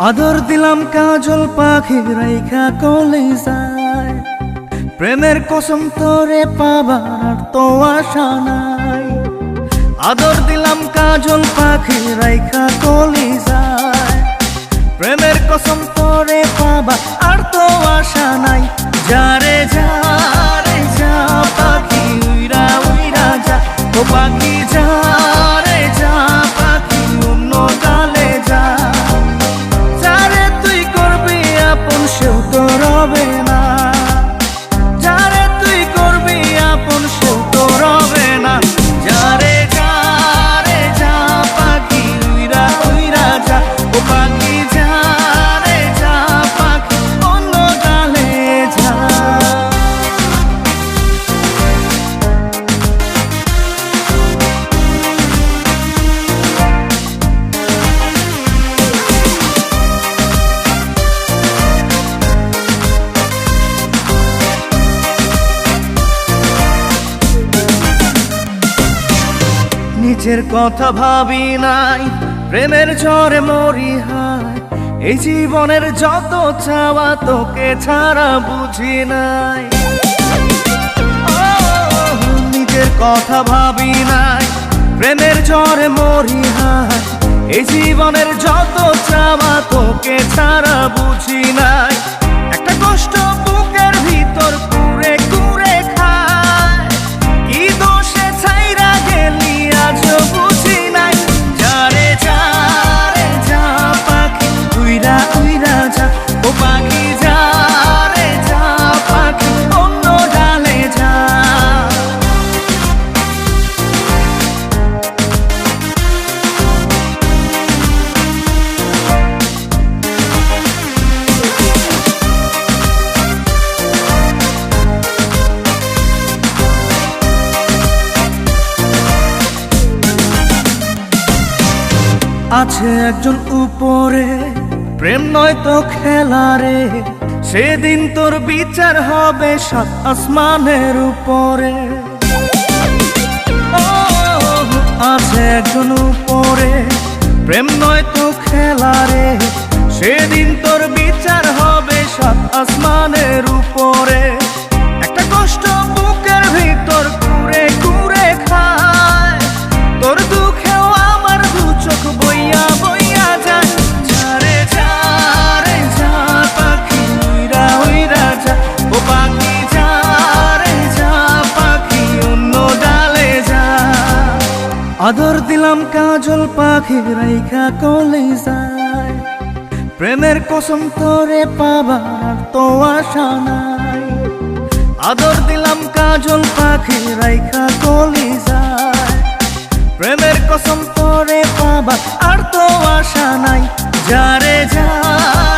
আদর দিলাম কাজল পাখি রাইখা কলিজায়, প্রেমের কসম তোরে পাবার তো আশা নাই। আদর দিলাম কাজল পাখি রাইখা কলিজায়, প্রেমের কসম তোরে পাবা আর তো আশা নাই। যারে যা রে যা পাখি উইরা উইরা যা, ও পাখি যা রে যা পাখি অন্য ডালে যা। যারে তুই করবি আপন সেও তো রবে না, যারে তুই করবি আপন সেও তো রবে না। যারে যা রে যা পাখি উইরা উইরা যা, ও পাখি যা রে যা পাখি অন্য ডালে যা। নিজের কথা ভাবি নাই, প্রেমের ঝড়ে মরি হায়। এই জীবনের যত চাওয়া তোকে ছাড়া বুঝি নাই। নিজের কথা ভাবি নাই, প্রেমের ঝড়ে মরি হায়। এই জীবনের যত চাওয়া তোকে ছাড়া বুঝি নাই। একটা কষ্ট বুকের ভিতর কুরে কুরে খায়, কি দোষে ছাইরা গেলি আজ বুঝি নাই। যারে যা রে যা পাখি উইরা উইরা যা, ও পাখি যা রে যা পাখি অন্য ডালে যা। আছে একজন উপরে, প্রেম নয় তো খেলা রে। সেদিন তোর বিচার হবে সাত আসমানের উপরে। আছে একজন উপরে, প্রেম নয় তো খেলা রে। সেদিন তোর বিচার হবে সাত আসমানের উপরে। একটা কষ্ট বুকের ভিতর কুরে কুরে খায়, তোর দুঃখেও আমার দু চোখ বইয়া বইয়া যায়। যারে যা রে যা পাখি উইরা উইরা যা, ও পাখি যা রে যা পাখি অন্য ডালে যা। আদর দিলাম কাজল পাখি রাইখা কলিজায়, প্রেমের কসম তোরে পাবার তো আশা নাই। আদর দিলাম কাজল পাখি রাইখা কলিজায়, প্রেমের কসম তোরে পাবা আর তো আশা নাই। যারে যা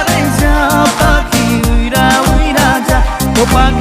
রে যা পাখি উইরা উইরা যা, ও পাখি